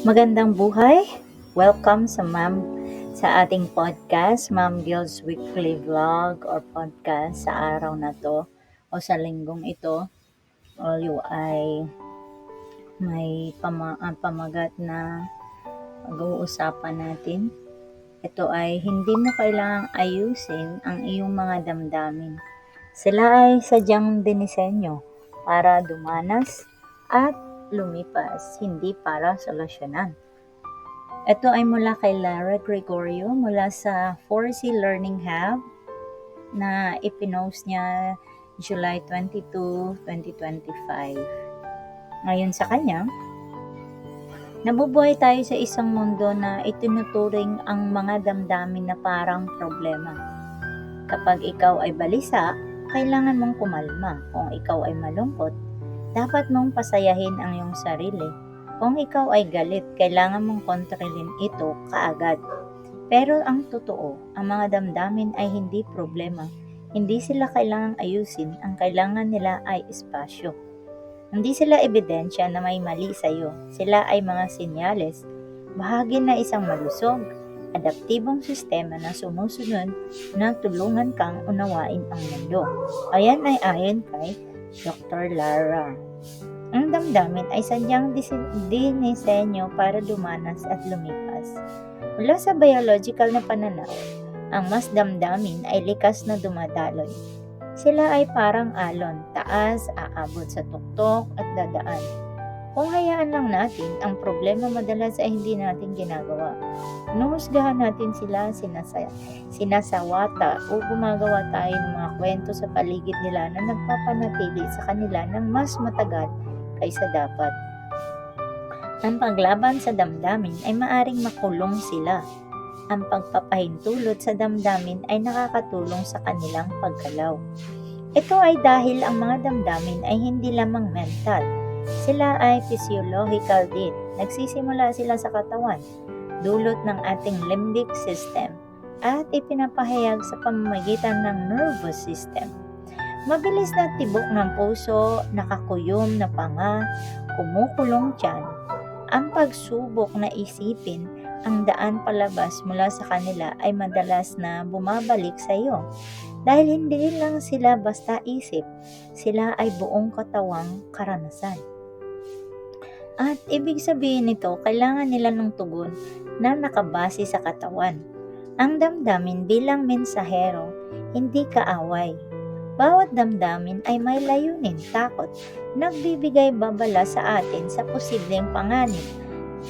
Magandang buhay! Welcome sa ating podcast, Ma'am Gil's Weekly Vlog or podcast sa araw na to o sa linggong ito. All ay may pamagat na pag-uusapan natin. Ito ay hindi mo kailangang ayusin ang iyong mga damdamin. Sila ay sadyang dinisenyo para dumanas at lumipas, hindi para solusyonan. Ito ay mula kay Lara Gregorio mula sa 4C Learning Hub na ipinost niya July 22, 2025. Ngayon sa kanya, nabubuhay tayo sa isang mundo na itinuturing ang mga damdamin na parang problema. Kapag ikaw ay balisa, kailangan mong kumalma. Kung ikaw ay malungkot, dapat mong pasayahin ang iyong sarili. Kung ikaw ay galit, kailangan mong kontrolin ito kaagad. Pero ang totoo, ang mga damdamin ay hindi problema. Hindi sila kailangang ayusin, ang kailangan nila ay espasyo. Hindi sila ebidensya na may mali sa iyo. Sila ay mga senyales, bahagi na isang malusog, adaptibong sistema na sumusunod na tulungan kang unawain ang mundo. Ayan ay ayon kay Dr. Lara. Ang damdamin ay sadyang dinisenyo para dumanas at lumipas. Mula sa biological na pananaw, ang mas damdamin ay likas na dumadaloy. Sila ay parang alon, taas, aabot sa tuktok at dadaan. Kung hayaan lang natin, ang problema madalas ay hindi natin ginagawa. Nuhusgahan natin sila, sinasawata o gumagawa tayo ng mga kwento sa paligid nila na nagpapanatili sa kanila ng mas matagal kaysa dapat. Ang paglaban sa damdamin ay maaring makulong sila. Ang pagpapahintulot sa damdamin ay nakakatulong sa kanilang paggalaw. Ito ay dahil ang mga damdamin ay hindi lamang mental. Sila ay physiological din. Nagsisimula sila sa katawan, dulot ng ating limbic system, at ipinapahayag sa pamamagitan ng nervous system. Mabilis na tibok ng puso, nakakuyom na panga, kumukulong tiyan. Ang pagsubok na isipin ang daan palabas mula sa kanila ay madalas na bumabalik sa iyo. Dahil hindi lang sila basta isip, sila ay buong katawang karanasan. At ibig sabihin nito, kailangan nila ng tugon na nakabase sa katawan. Ang damdamin bilang mensahero, hindi kaaway. Bawat damdamin ay may layunin, takot, nagbibigay babala sa atin sa posibleng panganib.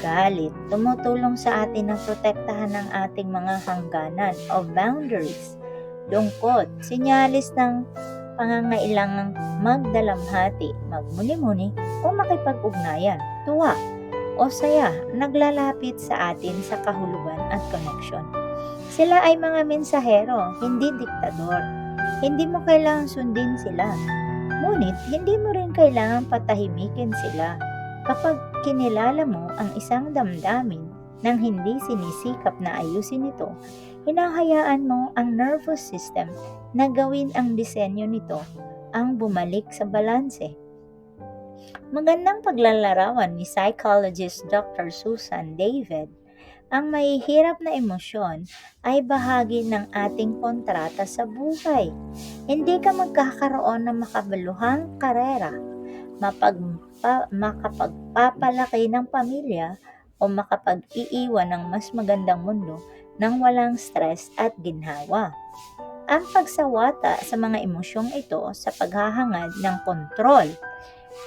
Galit, tumutulong sa atin na protektahan ang ating mga hangganan o boundaries. Lungkot, sinyalis ng pangangailangang magdalamhati, magmuni-muni o makipag-ugnayan. Tuwa o saya, naglalapit sa atin sa kahulugan at koneksyon. Sila ay mga mensahero, hindi diktador. Hindi mo kailangang sundin sila. Ngunit, hindi mo rin kailangang patahimikin sila. Kapag kinilala mo ang isang damdamin nang hindi sinisikap na ayusin ito, hinahayaan mo ang nervous system na gawin ang disenyo nito ang bumalik sa balanse. Magandang paglalarawan ni psychologist Dr. Susan David. Ang mahihirap na emosyon ay bahagi ng ating kontrata sa buhay. Hindi ka magkakaroon ng makabaluhang karera, makapagpapalaki ng pamilya o makapag-iiwan ng mas magandang mundo nang walang stress at ginhawa. Ang pagsawata sa mga emosyong ito sa paghahangad ng kontrol,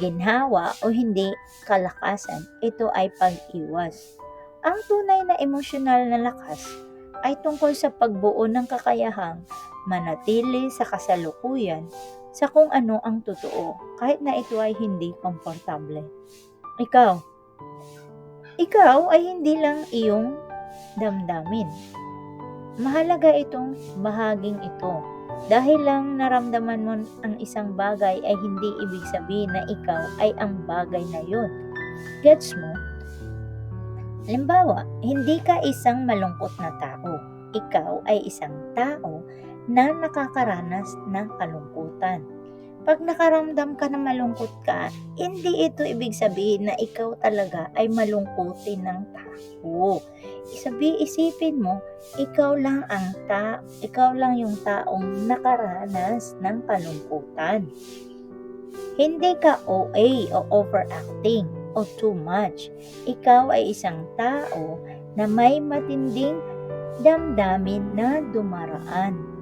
ginhawa o hindi kalakasan, ito ay pag-iwas. Ang tunay na emosyonal na lakas ay tungkol sa pagbuo ng kakayahang manatili sa kasalukuyan sa kung ano ang totoo, kahit na ito ay hindi komportable. Ikaw ay hindi lang iyong damdamin. Mahalaga itong bahaging ito. Dahil lang naramdaman mo ang isang bagay ay hindi ibig sabihin na ikaw ay ang bagay na yun. Gets mo? Halimbawa, hindi ka isang malungkot na tao. Ikaw ay isang tao na nakakaranas ng kalungkutan. Pag nakaramdam ka na malungkot ka, hindi ito ibig sabihin na ikaw talaga ay malungkutin ng tao. Isipin mo, ikaw lang yung taong nakaranas ng kalungkutan. Hindi ka OA o overacting o too much. Ikaw ay isang tao na may matinding damdamin na dumaraan.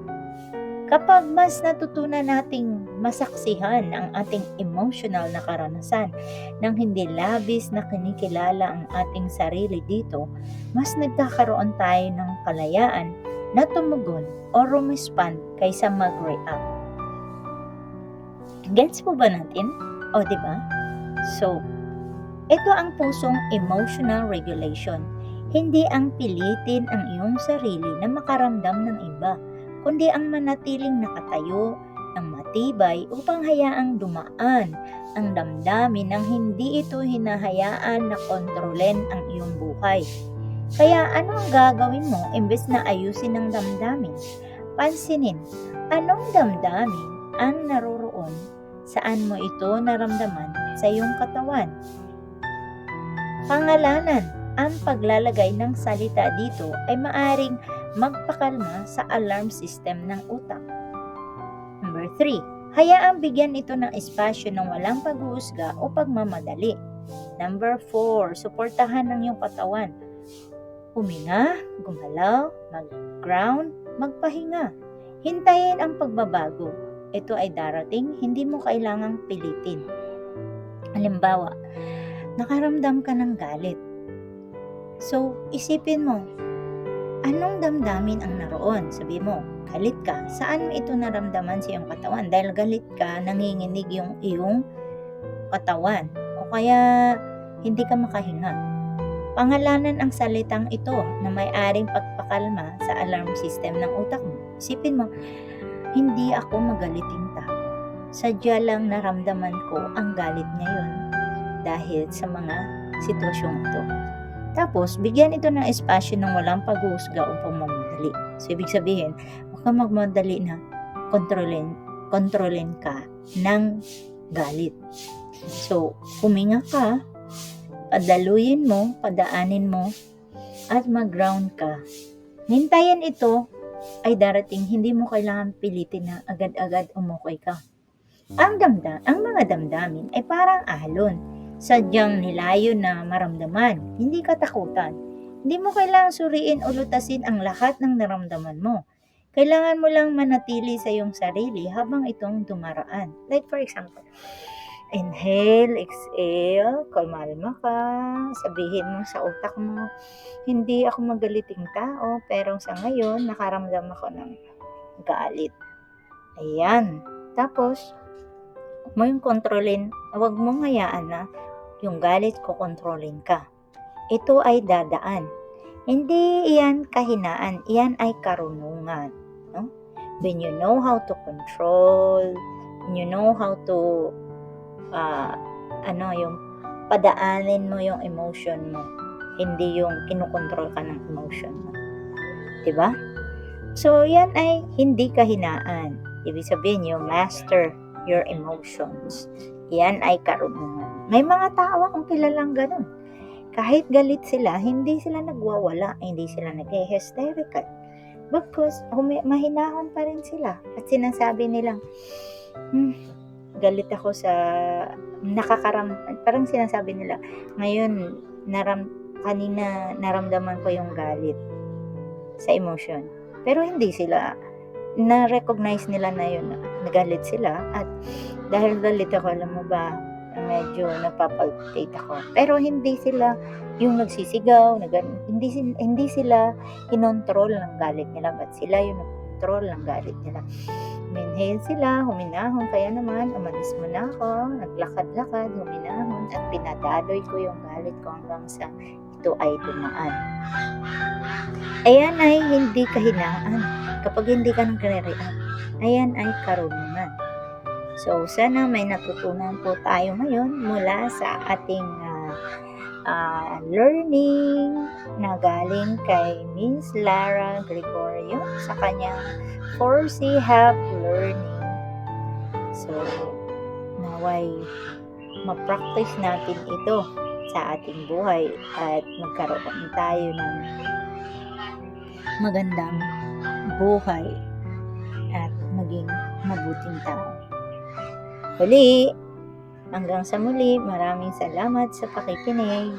Kapag mas natutunan nating masaksihan ang ating emotional na karanasan nang hindi labis na kinikilala ang ating sarili dito, mas nagkakaroon tayo ng kalayaan na tumugon o rumispan kaysa mag-react. Gets po ba natin? O, diba? So, ito ang pusong emotional regulation. Hindi ang pilitin ang iyong sarili na makaramdam ng iba, kundi ang manatiling nakatayo ng matibay upang hayaang dumaan ang damdamin nang hindi ito hinahayaan na kontrolin ang iyong buhay. Kaya ano ang gagawin mo imbes na ayusin ang damdamin? Pansinin, anong damdamin ang naroroon? Saan mo ito naramdaman sa iyong katawan? Pangalanan, ang paglalagay ng salita dito ay maaring magpakalma sa alarm system ng utak. Number 3, hayaang bigyan ito ng espasyo ng walang paghuhusga o pagmamadali. Number 4, suportahan ng iyong katawan. Huminga, gumalaw, mag-ground, magpahinga. Hintayin ang pagbabago. Ito ay darating, hindi mo kailangang pilitin. Halimbawa, nakaramdam ka ng galit. So, isipin mo, anong damdamin ang naroon? Sabi mo, galit ka. Saan mo ito naramdaman sa iyong katawan? Dahil galit ka, nanginginig yung iyong katawan. O kaya, hindi ka makahinga. Pangalanan ang salitang ito na may-aring pagpakalma sa alarm system ng utak mo. Isipin mo, hindi ako magaliting tao. Sadya lang naramdaman ko ang galit ngayon dahil sa mga sitwasyong ito. Tapos, bigyan ito ng espasyo ng walang paghuhusga o pagmamadali. So, ibig sabihin, huwag kang magmadali na kontrolin ka ng galit. So, huminga ka, padaluyin mo, padaanin mo, at mag-ground ka. Hintayin ito ay darating, hindi mo kailangan pilitin na agad-agad umukay ka. Ang mga damdamin ay parang alon. Sadyang nilayo na maramdaman, hindi katakutan. Hindi mo kailangang suriin o lutasin ang lahat ng naramdaman mo. Kailangan mo lang manatili sa iyong sarili habang itong dumaraan. Like for example, inhale, exhale, kalmalma ka, sabihin mo sa utak mo, hindi ako magaliting tao, pero sa ngayon, nakaramdam ako ng galit. Ayan. Tapos, huwag mo yung kontrolin, huwag mong hayaan na yung galit ko kontrolin ka. Ito ay dadaan. Hindi iyan kahinaan, iyan ay karunungan. No? When you know how to control, when you know how to yung padaanin mo yung emotion mo, hindi yung kinukontrol ka ng emotion mo. Diba? So, yan ay hindi kahinaan. Ibig sabihin, you master your emotions. Yan ay karunungan. May mga tao akong kilalang ganun. Kahit galit sila, hindi sila nagwawala, hindi sila nag-hysterical. Because mahinahon pa rin sila. At sinasabi nilang, galit ako sa parang sinasabi nila, ngayon, kanina naramdaman ko yung galit sa emotion. Pero hindi sila, na-recognize nila na yun, nagalit sila. At dahil galit ako, alam mo ba, medyo napapalpitate ako. Pero hindi sila yung nagsisigaw, hindi sila kinontrol ng galit nila, but sila yung nagkontrol ng galit nila. Inhale sila, huminahon, kaya naman, umalis muna ako, naglakad-lakad, huminahon, at pinadaloy ko yung galit ko hanggang sa ito ay dumaan. Ayan ay hindi kahinaan. Kapag hindi ka nagre-react, ayan ay karunungan. So, sana may natutunan po tayo ngayon mula sa ating learning na galing kay Miss Lara Gregorio sa kanyang 4C Help Learning. So, naway ma-practice natin ito sa ating buhay at magkaroon tayo ng magandang buhay at maging mabuting tao. Hanggang sa muli, maraming salamat sa pakikinig.